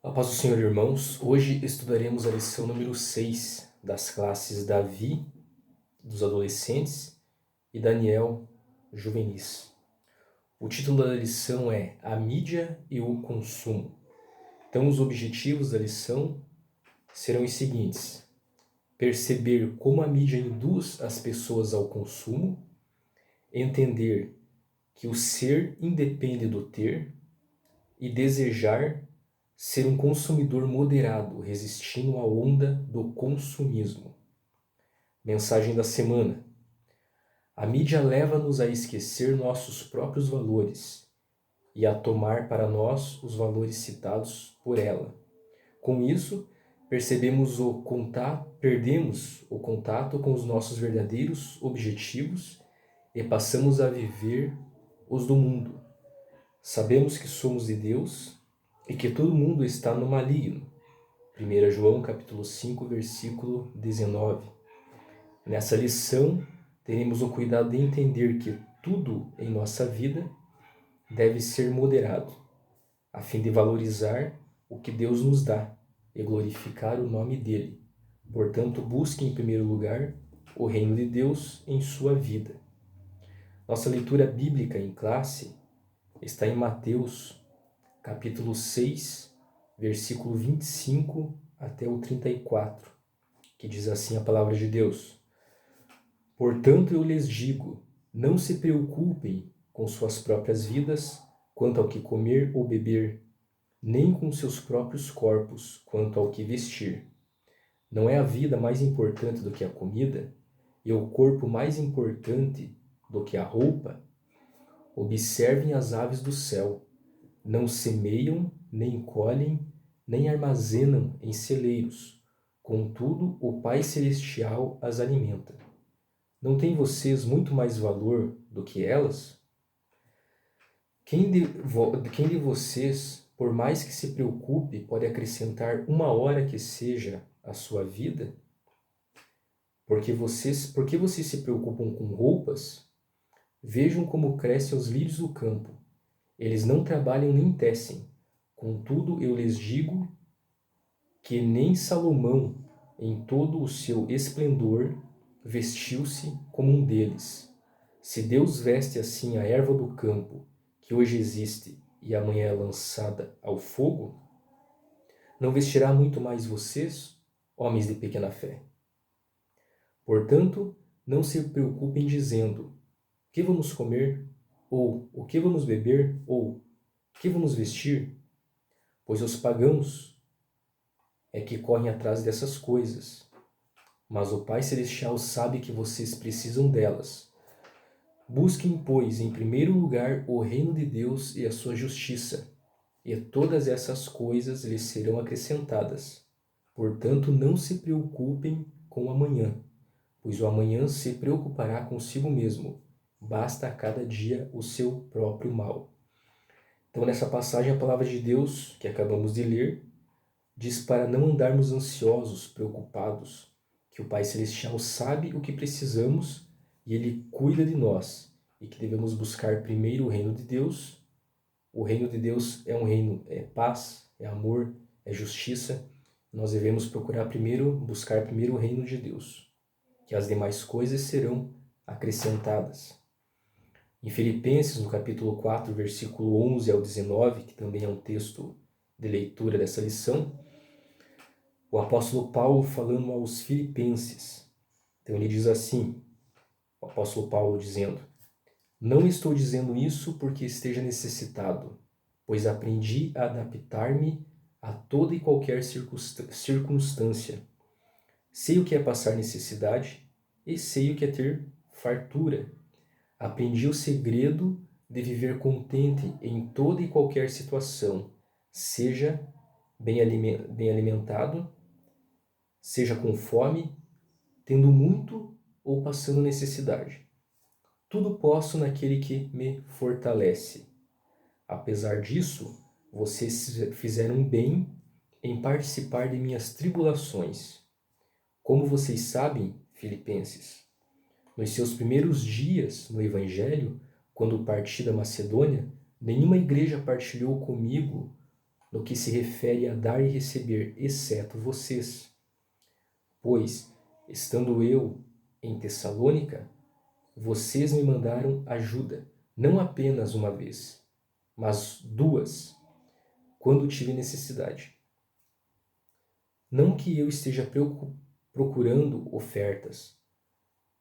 A paz do Senhor, irmãos. Hoje estudaremos a lição número 6 das classes Davi, dos adolescentes, e Daniel, juvenis. O título da lição é A Mídia e o Consumo. Então, os objetivos da lição serão os seguintes: perceber como a mídia induz as pessoas ao consumo, entender que o ser independe do ter e desejar ser um consumidor moderado, resistindo à onda do consumismo. Mensagem da semana. A mídia leva-nos a esquecer nossos próprios valores e a tomar para nós os valores citados por ela. Com isso, perdemos o contato com os nossos verdadeiros objetivos e passamos a viver os do mundo. Sabemos que somos de Deus e que todo mundo está no maligno. 1 João capítulo 5, versículo 19. Nessa lição, teremos o cuidado de entender que tudo em nossa vida deve ser moderado, a fim de valorizar o que Deus nos dá e glorificar o nome dele. Portanto, busque em primeiro lugar o reino de Deus em sua vida. Nossa leitura bíblica em classe está em Mateus capítulo 6, versículo 25 até o 34, que diz assim a palavra de Deus: Portanto, eu lhes digo, não se preocupem com suas próprias vidas quanto ao que comer ou beber, nem com seus próprios corpos quanto ao que vestir. Não é a vida mais importante do que a comida, e o corpo mais importante do que a roupa? Observem as aves do céu. Não semeiam, nem colhem, nem armazenam em celeiros. Contudo, o Pai Celestial as alimenta. Não têm vocês muito mais valor do que elas? Quem de vocês, por mais que se preocupe, pode acrescentar uma hora que seja à sua vida? Por que vocês se preocupam com roupas? Vejam como crescem os lírios do campo. Eles não trabalham nem tecem. Contudo, eu lhes digo que nem Salomão, em todo o seu esplendor, vestiu-se como um deles. Se Deus veste assim a erva do campo, que hoje existe e amanhã é lançada ao fogo, não vestirá muito mais vocês, homens de pequena fé? Portanto, não se preocupem dizendo: o que vamos comer? Ou o que vamos beber? Ou o que vamos vestir? Pois os pagãos é que correm atrás dessas coisas. Mas o Pai Celestial sabe que vocês precisam delas. Busquem, pois, em primeiro lugar o reino de Deus e a sua justiça, e todas essas coisas lhes serão acrescentadas. Portanto, não se preocupem com o amanhã, pois o amanhã se preocupará consigo mesmo. Basta a cada dia o seu próprio mal. Então, nessa passagem, a palavra de Deus, que acabamos de ler, diz para não andarmos ansiosos, preocupados, que o Pai Celestial sabe o que precisamos e Ele cuida de nós, e que devemos buscar primeiro o reino de Deus. O reino de Deus é um reino, é paz, é amor, é justiça. Nós devemos buscar primeiro o reino de Deus, que as demais coisas serão acrescentadas. Em Filipenses, no capítulo 4, versículo 11 ao 19, que também é um texto de leitura dessa lição, o apóstolo Paulo falando aos filipenses. Então ele diz assim, o apóstolo Paulo dizendo: Não estou dizendo isso porque esteja necessitado, pois aprendi a adaptar-me a toda e qualquer circunstância. Sei o que é passar necessidade e sei o que é ter fartura. Aprendi o segredo de viver contente em toda e qualquer situação, seja bem alimentado, seja com fome, tendo muito ou passando necessidade. Tudo posso naquele que me fortalece. Apesar disso, vocês fizeram bem em participar de minhas tribulações. Como vocês sabem, filipenses, nos seus primeiros dias no Evangelho, quando parti da Macedônia, nenhuma igreja partilhou comigo no que se refere a dar e receber, exceto vocês. Pois, estando eu em Tessalônica, vocês me mandaram ajuda, não apenas uma vez, mas 2, quando tive necessidade. Não que eu esteja procurando ofertas,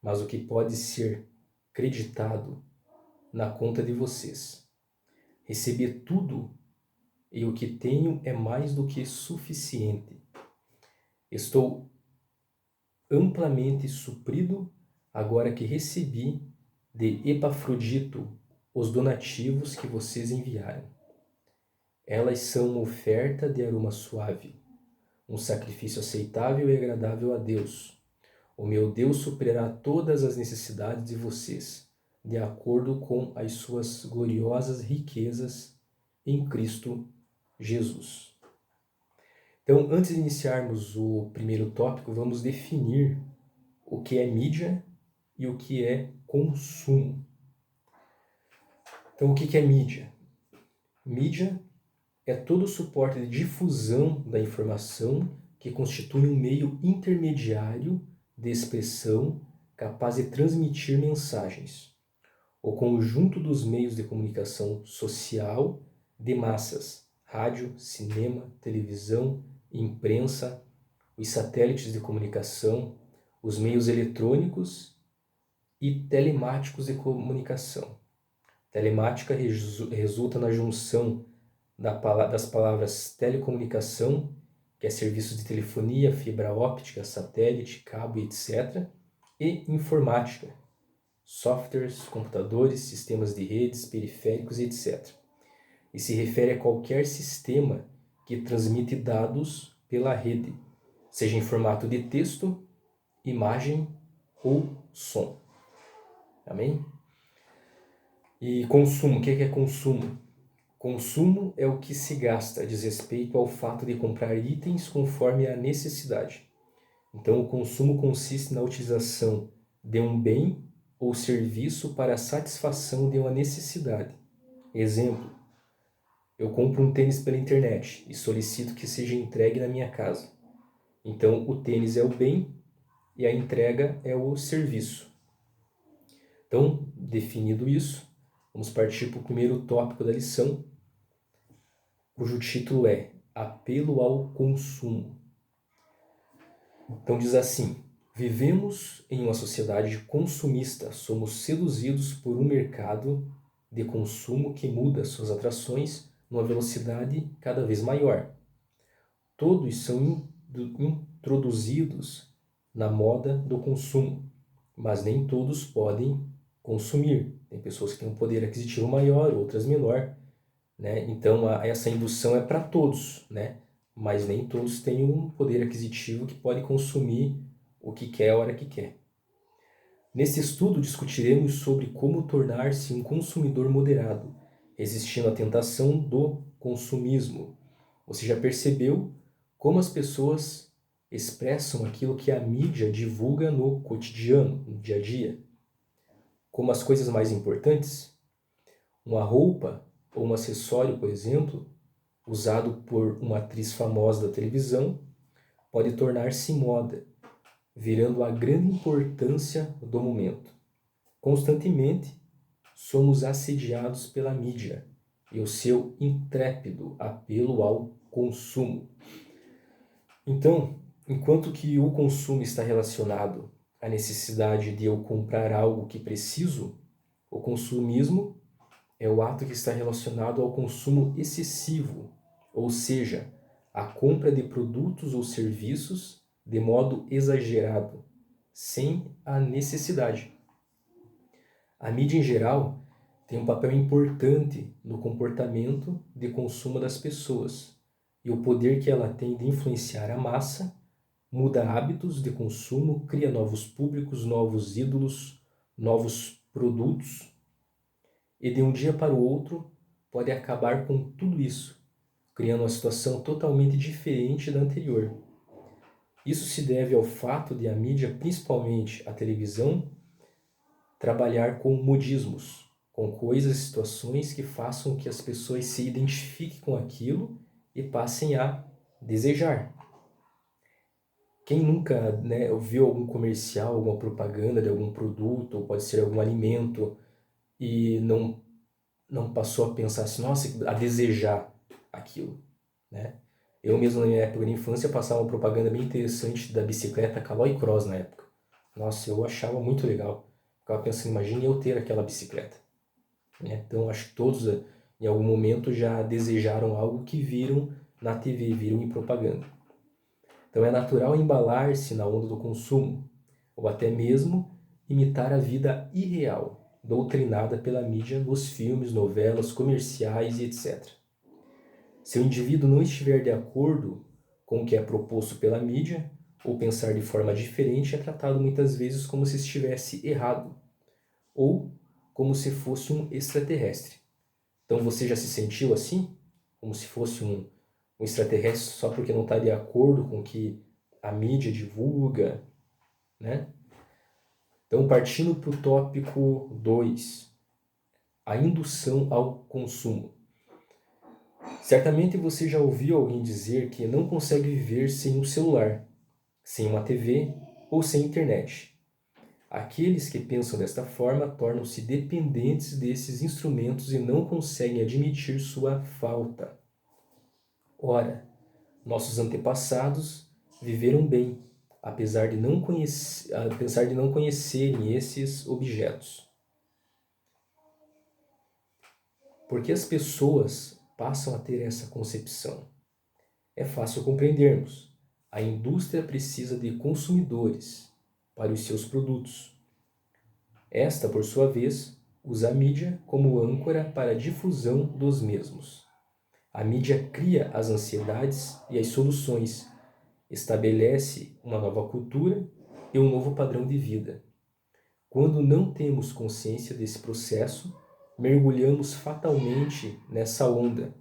mas o que pode ser creditado na conta de vocês. Receber tudo e o que tenho é mais do que suficiente. Estou amplamente suprido agora que recebi de Epafrodito os donativos que vocês enviaram. Elas são uma oferta de aroma suave, um sacrifício aceitável e agradável a Deus. O meu Deus suprirá todas as necessidades de vocês, de acordo com as suas gloriosas riquezas em Cristo Jesus. Então, antes de iniciarmos o primeiro tópico, vamos definir o que é mídia e o que é consumo. Então, o que é mídia? Mídia é todo o suporte de difusão da informação que constitui um meio intermediário de expressão capaz de transmitir mensagens. O conjunto dos meios de comunicação social de massas, rádio, cinema, televisão, imprensa, os satélites de comunicação, os meios eletrônicos e telemáticos de comunicação. Telemática resulta na junção das palavras telecomunicação, que é serviços de telefonia, fibra óptica, satélite, cabo, etc., e informática, softwares, computadores, sistemas de redes, periféricos, etc. E se refere a qualquer sistema que transmite dados pela rede, seja em formato de texto, imagem ou som. Amém? E consumo, o que é consumo? Consumo é o que se gasta, diz respeito ao fato de comprar itens conforme a necessidade. Então, o consumo consiste na utilização de um bem ou serviço para a satisfação de uma necessidade. Exemplo, eu compro um tênis pela internet e solicito que seja entregue na minha casa. Então, o tênis é o bem e a entrega é o serviço. Então, definido isso, vamos partir para o primeiro tópico da lição, cujo título é Apelo ao Consumo. Então diz assim: vivemos em uma sociedade consumista, somos seduzidos por um mercado de consumo que muda suas atrações numa velocidade cada vez maior. Todos são introduzidos na moda do consumo, mas nem todos podem consumir. Tem pessoas que têm um poder aquisitivo maior, outras menor, né? Então essa indução é para todos, né? Mas nem todos têm um poder aquisitivo que pode consumir o que quer a hora que quer. Neste estudo discutiremos sobre como tornar-se um consumidor moderado, resistindo à tentação do consumismo. Você já percebeu como as pessoas expressam aquilo que a mídia divulga no cotidiano, no dia a dia? Como as coisas mais importantes? Uma roupa ou um acessório, por exemplo, usado por uma atriz famosa da televisão, pode tornar-se moda, virando a grande importância do momento. Constantemente, somos assediados pela mídia e o seu intrépido apelo ao consumo. Então, enquanto que o consumo está relacionado à necessidade de eu comprar algo que preciso, o consumismo é o ato que está relacionado ao consumo excessivo, ou seja, a compra de produtos ou serviços de modo exagerado, sem a necessidade. A mídia em geral tem um papel importante no comportamento de consumo das pessoas, e o poder que ela tem de influenciar a massa muda hábitos de consumo, cria novos públicos, novos ídolos, novos produtos, e de um dia para o outro pode acabar com tudo isso, criando uma situação totalmente diferente da anterior. Isso se deve ao fato de a mídia, principalmente a televisão, trabalhar com modismos, com coisas e situações que façam que as pessoas se identifiquem com aquilo e passem a desejar. Quem nunca, né, viu algum comercial, alguma propaganda de algum produto, ou pode ser algum alimento, e não passou a pensar assim, nossa, a desejar aquilo, né? Eu mesmo na minha época de infância passava uma propaganda bem interessante da bicicleta Caloi Cross na época. Nossa, eu achava muito legal. Ficava pensando, imagine eu ter aquela bicicleta, né? Então acho que todos em algum momento já desejaram algo que viram na TV, viram em propaganda. Então é natural embalar-se na onda do consumo, ou até mesmo imitar a vida irreal, doutrinada pela mídia nos filmes, novelas, comerciais e etc. Se o indivíduo não estiver de acordo com o que é proposto pela mídia, ou pensar de forma diferente, é tratado muitas vezes como se estivesse errado, ou como se fosse um extraterrestre. Então você já se sentiu assim? Como se fosse um extraterrestre só porque não está de acordo com o que a mídia divulga, né? Então, partindo para o tópico 2, a indução ao consumo. Certamente você já ouviu alguém dizer que não consegue viver sem um celular, sem uma TV ou sem internet. Aqueles que pensam desta forma tornam-se dependentes desses instrumentos e não conseguem admitir sua falta. Ora, nossos antepassados viveram bem, apesar de não conhecerem esses objetos. Porque as pessoas passam a ter essa concepção? É fácil compreendermos. A indústria precisa de consumidores para os seus produtos. Esta, por sua vez, usa a mídia como âncora para a difusão dos mesmos. A mídia cria as ansiedades e as soluções, estabelece uma nova cultura e um novo padrão de vida. Quando não temos consciência desse processo, mergulhamos fatalmente nessa onda,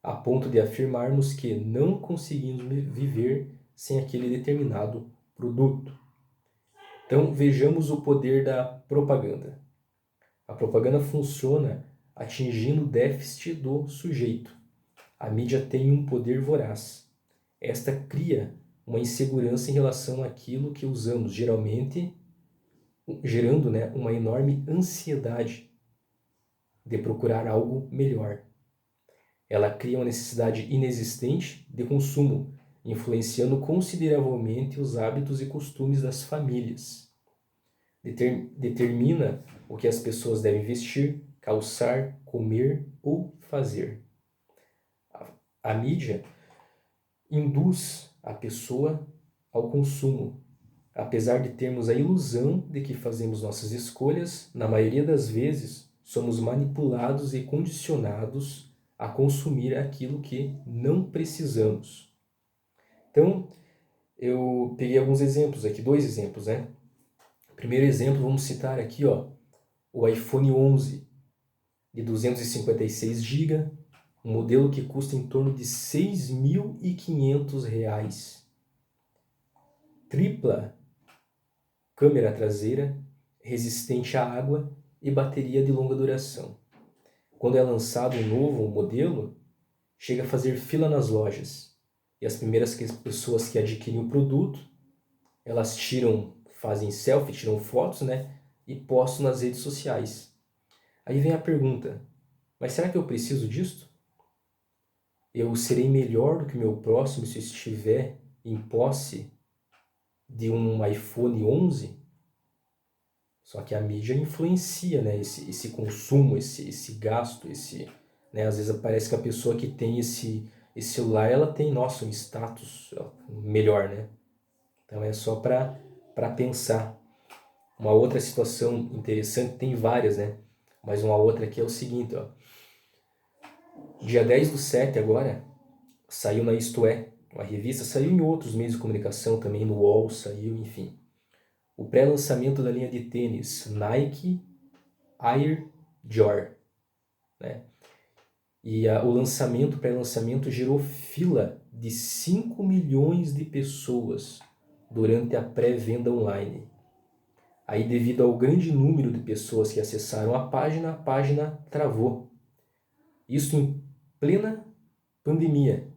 a ponto de afirmarmos que não conseguimos viver sem aquele determinado produto. Então vejamos o poder da propaganda. A propaganda funciona atingindo o déficit do sujeito. A mídia tem um poder voraz. Esta cria uma insegurança em relação àquilo que usamos, geralmente gerando, né, uma enorme ansiedade de procurar algo melhor. Ela cria uma necessidade inexistente de consumo, influenciando consideravelmente os hábitos e costumes das famílias. Determina o que as pessoas devem vestir, calçar, comer ou fazer. A mídia induz a pessoa ao consumo. Apesar de termos a ilusão de que fazemos nossas escolhas, na maioria das vezes somos manipulados e condicionados a consumir aquilo que não precisamos. Então, eu peguei alguns exemplos aqui, 2 exemplos, né? Primeiro exemplo, vamos citar aqui, ó, o iPhone 11 de 256 GB, um modelo que custa em torno de R$ 6.500. Tripla câmera traseira, resistente à água e bateria de longa duração. Quando é lançado um novo modelo, chega a fazer fila nas lojas. E as primeiras pessoas que adquirem o produto, elas fazem selfie, tiram fotos, né? E postam nas redes sociais. Aí vem a pergunta, mas será que eu preciso disso? Eu serei melhor do que o meu próximo se eu estiver em posse de um iPhone 11? Só que a mídia influencia, né, esse consumo, esse gasto, né, às vezes parece que a pessoa que tem esse celular, ela tem, nossa, um status melhor, né? Então é só para pensar. Uma outra situação interessante, tem várias, né? Mas uma outra aqui é o seguinte, ó. Dia 10/7 agora, saiu na Isto É, uma revista, saiu em outros meios de comunicação também, no UOL saiu, enfim. O pré-lançamento da linha de tênis Nike Air Jordan, né? E o pré-lançamento gerou fila de 5 milhões de pessoas durante a pré-venda online. Aí, devido ao grande número de pessoas que acessaram a página travou. Isso em plena pandemia.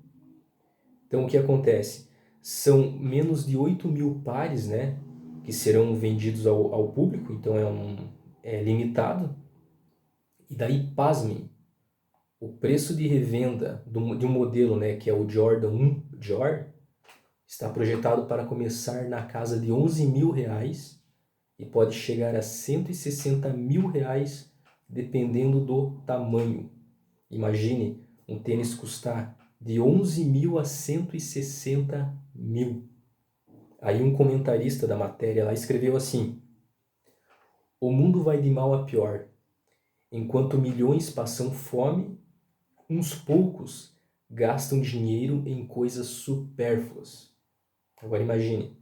Então, o que acontece? São menos de 8.000 pares, né, que serão vendidos ao público, então é limitado. E daí, pasmem, o preço de revenda de um modelo, né, que é o Jordan 1 Jor, está projetado para começar na casa de R$ 11.000 e pode chegar a R$ 160.000, dependendo do tamanho. Imagine um tênis custar de 11.000 a 160.000. Aí um comentarista da matéria lá escreveu assim: o mundo vai de mal a pior. Enquanto milhões passam fome, uns poucos gastam dinheiro em coisas supérfluas. Agora imagine.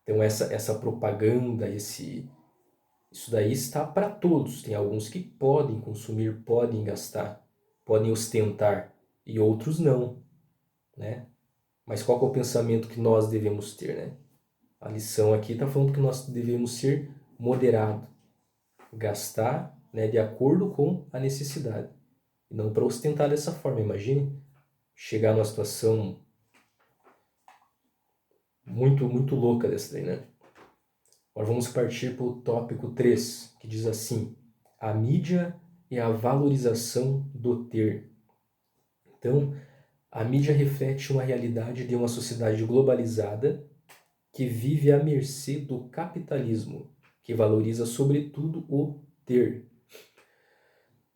Então essa propaganda, isso daí está para todos. Tem alguns que podem consumir, podem gastar, podem ostentar, e outros não, né? Mas qual que é o pensamento que nós devemos ter, né? A lição aqui está falando que nós devemos ser moderado, gastar, né, de acordo com a necessidade, e não para ostentar dessa forma. Imagine chegar numa situação muito, muito louca dessa daí, né? Agora vamos partir para o tópico 3, que diz assim: a mídia e a valorização do ter. Então, a mídia reflete uma realidade de uma sociedade globalizada que vive à mercê do capitalismo, que valoriza sobretudo o ter.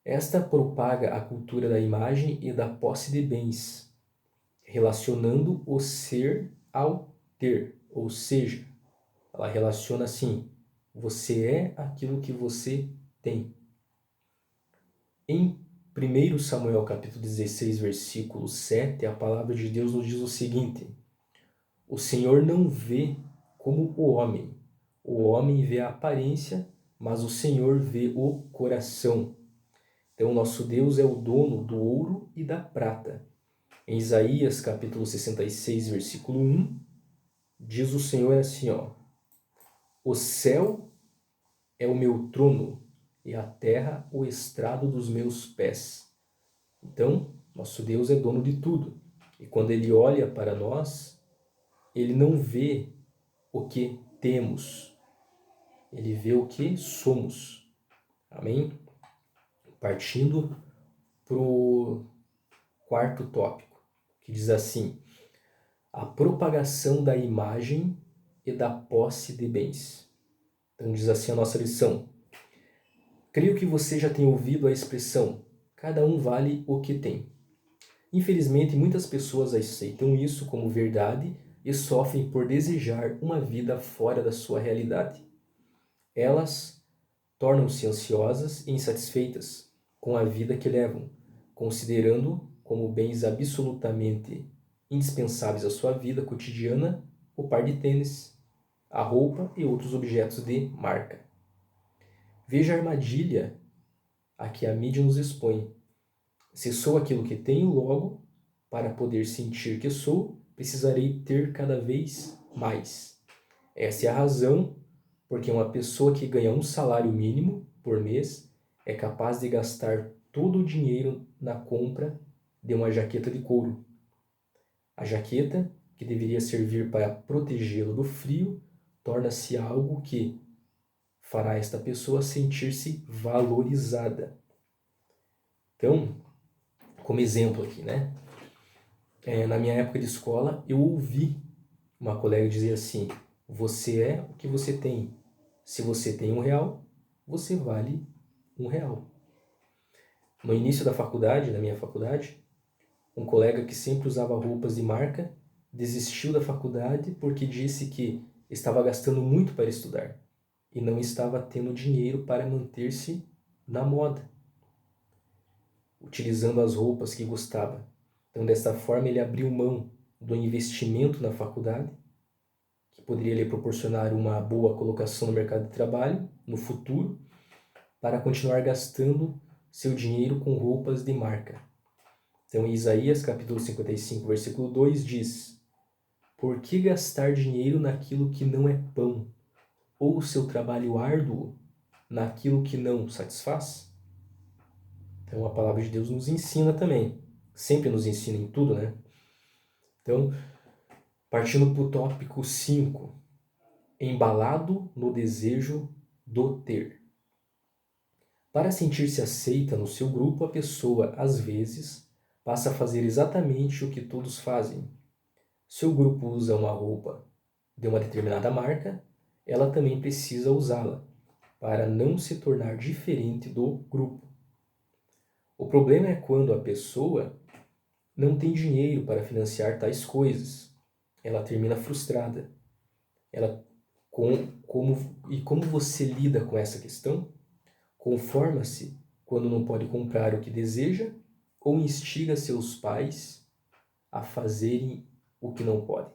Esta propaga a cultura da imagem e da posse de bens, relacionando o ser ao ter, ou seja, ela relaciona assim: você é aquilo que você tem. Em 1 Samuel capítulo 16, versículo 7, a palavra de Deus nos diz o seguinte: o Senhor não vê como o homem vê a aparência, mas o Senhor vê o coração. Então, nosso Deus é o dono do ouro e da prata. Em Isaías capítulo 66, versículo 1, diz o Senhor assim, ó: o céu é o meu trono e a terra o estrado dos meus pés. Então, nosso Deus é dono de tudo. E quando Ele olha para nós, Ele não vê o que temos, Ele vê o que somos. Amém? Partindo para o quarto tópico, que diz assim: a propagação da imagem e da posse de bens. Então diz assim a nossa lição: creio que você já tem ouvido a expressão cada um vale o que tem. Infelizmente, muitas pessoas aceitam isso como verdade e sofrem por desejar uma vida fora da sua realidade. Elas tornam-se ansiosas e insatisfeitas com a vida que levam, considerando como bens absolutamente indispensáveis à sua vida cotidiana o par de tênis, a roupa e outros objetos de marca. Veja a armadilha a que a mídia nos expõe. Se sou aquilo que tenho, logo, para poder sentir que sou, precisarei ter cada vez mais. Essa é a razão porque uma pessoa que ganha um salário mínimo por mês é capaz de gastar todo o dinheiro na compra de uma jaqueta de couro. A jaqueta, que deveria servir para protegê-lo do frio, torna-se algo que fará esta pessoa sentir-se valorizada. Então, como exemplo aqui, né? Na minha época de escola, eu ouvi uma colega dizer assim: você é o que você tem. Se você tem R$ 1, você vale R$ 1. No início da faculdade, na minha faculdade, um colega que sempre usava roupas de marca desistiu da faculdade porque disse que estava gastando muito para estudar e não estava tendo dinheiro para manter-se na moda, utilizando as roupas que gostava. Então, desta forma, ele abriu mão do investimento na faculdade, que poderia lhe proporcionar uma boa colocação no mercado de trabalho no futuro, para continuar gastando seu dinheiro com roupas de marca. Então, em Isaías capítulo 55, versículo 2 diz: por que gastar dinheiro naquilo que não é pão, ou o seu trabalho árduo naquilo que não satisfaz? Então, a palavra de Deus nos ensina também, sempre nos ensina em tudo, né? Então, partindo para o tópico 5, embalado no desejo do ter. Para sentir-se aceita no seu grupo, a pessoa, às vezes, passa a fazer exatamente o que todos fazem. Se o grupo usa uma roupa de uma determinada marca, ela também precisa usá-la, para não se tornar diferente do grupo. O problema é quando a pessoa não tem dinheiro para financiar tais coisas. Ela termina frustrada. Como você lida com essa questão? Conforma-se quando não pode comprar o que deseja ou instiga seus pais a fazerem o que não podem.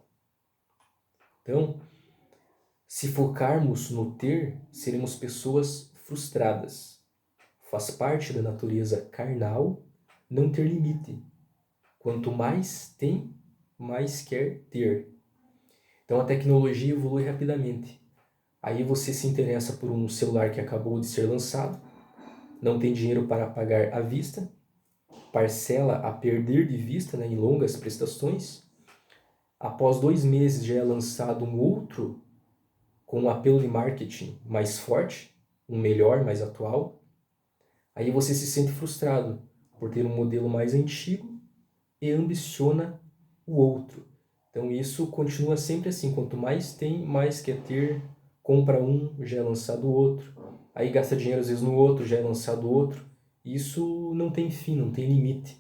Então, se focarmos no ter, seremos pessoas frustradas. Faz parte da natureza carnal não ter limite. Quanto mais tem, mais quer ter. Então a tecnologia evolui rapidamente. Aí você se interessa por um celular que acabou de ser lançado, não tem dinheiro para pagar à vista, parcela a perder de vista, né, em longas prestações. Após 2 meses já é lançado um outro com um apelo de marketing mais forte, um melhor, mais atual. Aí você se sente frustrado por ter um modelo mais antigo e ambiciona o outro. Então isso continua sempre assim, quanto mais tem, mais quer ter, compra um, já é lançado outro, aí gasta dinheiro às vezes no outro, já é lançado outro. Isso não tem fim, não tem limite.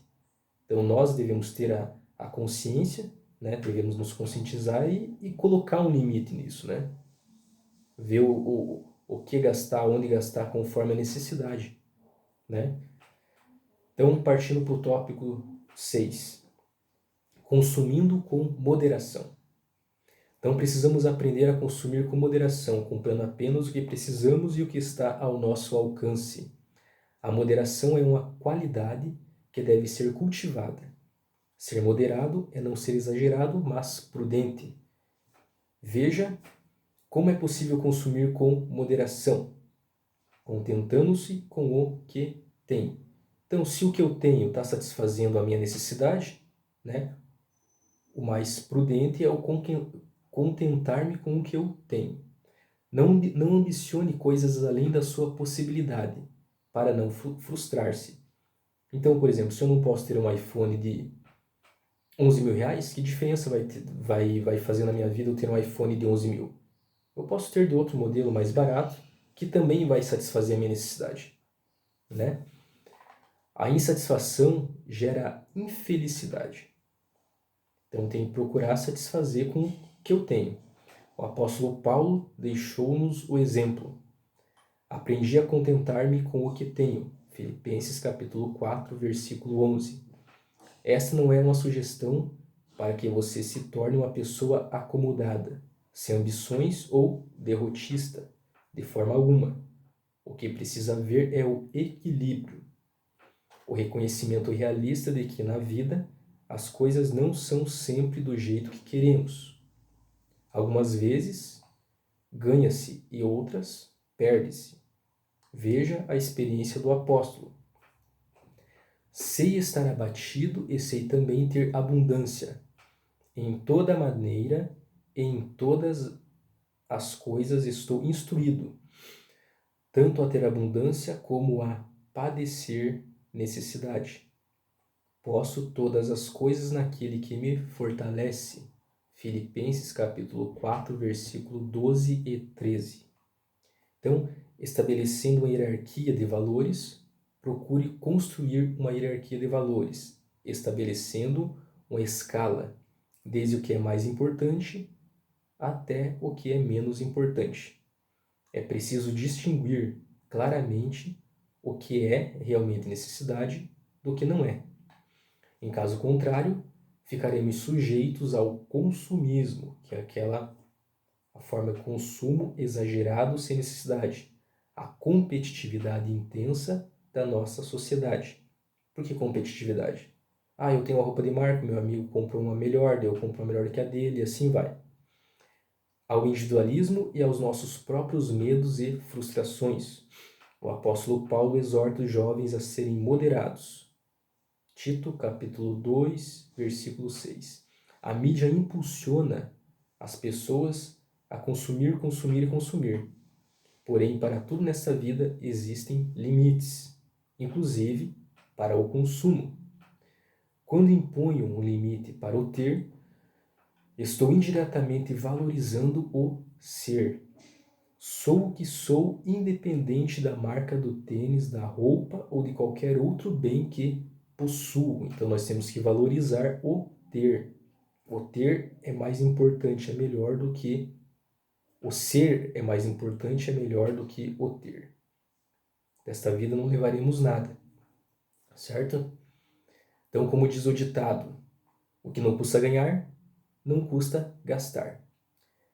Então nós devemos ter a consciência, né? Devemos nos conscientizar e colocar um limite nisso, né? Ver o que gastar, onde gastar, conforme a necessidade, né? Então, partindo para o tópico 6, consumindo com moderação. Então, precisamos aprender a consumir com moderação, comprando apenas o que precisamos e o que está ao nosso alcance. A moderação é uma qualidade que deve ser cultivada. Ser moderado é não ser exagerado, mas prudente. Veja como é possível consumir com moderação, contentando-se com o que tem. Então, se o que eu tenho está satisfazendo a minha necessidade, né, o mais prudente é o contentar-me com o que eu tenho. Não ambicione coisas além da sua possibilidade, para não frustrar-se. Então, por exemplo, se eu não posso ter um iPhone de 11 mil reais, que diferença vai fazer na minha vida eu ter um iPhone de 11 mil? Eu posso ter de outro modelo mais barato, que também vai satisfazer a minha necessidade, né? A insatisfação gera infelicidade. Então, tenho que procurar satisfazer com o que eu tenho. O apóstolo Paulo deixou-nos o exemplo. Aprendi a contentar-me com o que tenho. Filipenses capítulo 4, versículo 11. Esta não é uma sugestão para que você se torne uma pessoa acomodada, sem ambições ou derrotista, de forma alguma. O que precisa haver é o equilíbrio, o reconhecimento realista de que na vida as coisas não são sempre do jeito que queremos. Algumas vezes ganha-se e outras perde-se. Veja a experiência do apóstolo. Sei estar abatido e sei também ter abundância. Em toda maneira e em todas as coisas estou instruído, tanto a ter abundância como a padecer necessidade. Posso todas as coisas naquele que me fortalece. Filipenses capítulo 4, versículo 12 e 13. Então, estabelecendo uma hierarquia de valores, procure construir uma hierarquia de valores, estabelecendo uma escala, desde o que é mais importante até o que é menos importante. É preciso distinguir claramente o que é realmente necessidade do que não é. Em caso contrário, ficaremos sujeitos ao consumismo, que é a forma de consumo exagerado sem necessidade, a competitividade intensa da nossa sociedade. Por que competitividade? Eu tenho uma roupa de marca, meu amigo comprou uma melhor, eu compro uma melhor que a dele, e assim vai. Ao individualismo e aos nossos próprios medos e frustrações. O apóstolo Paulo exorta os jovens a serem moderados. Tito, capítulo 2, versículo 6. A mídia impulsiona as pessoas a consumir, consumir e consumir. Porém, para tudo nesta vida existem limites, inclusive para o consumo. Quando imponho um limite para o ter, estou indiretamente valorizando o ser. Sou o que sou, independente da marca do tênis, da roupa ou de qualquer outro bem que possuo. Então nós temos que valorizar o ter. O ter é mais importante, é melhor do que o ser é mais importante, é melhor do que o ter. Desta vida não levaremos nada, certo? Então, como diz o ditado, o que não custa ganhar, não custa gastar.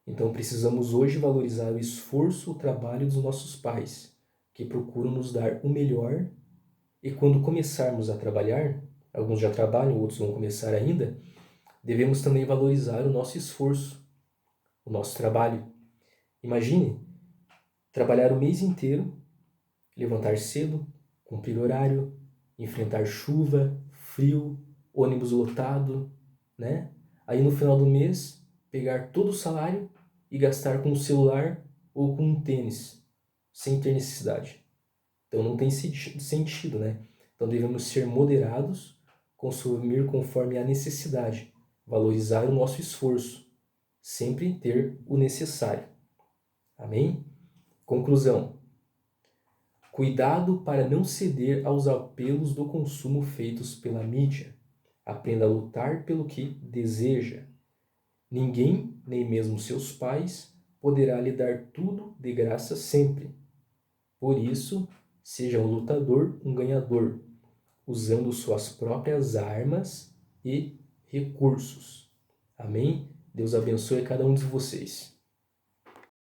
Então precisamos hoje valorizar o esforço, o trabalho dos nossos pais, que procuram nos dar o melhor, e quando começarmos a trabalhar, alguns já trabalham, outros vão começar ainda, devemos também valorizar o nosso esforço, o nosso trabalho. Imagine trabalhar o mês inteiro, levantar cedo, cumprir horário, enfrentar chuva, frio, ônibus lotado, né? Aí no final do mês, pegar todo o salário e gastar com um celular ou com um tênis, sem ter necessidade. Então não tem sentido, né? Então devemos ser moderados, consumir conforme a necessidade, valorizar o nosso esforço, sempre ter o necessário. Amém? Conclusão. Cuidado para não ceder aos apelos do consumo feitos pela mídia. Aprenda a lutar pelo que deseja. Ninguém, nem mesmo seus pais, poderá lhe dar tudo de graça sempre. Por isso, seja um lutador, um ganhador, usando suas próprias armas e recursos. Amém? Deus abençoe cada um de vocês.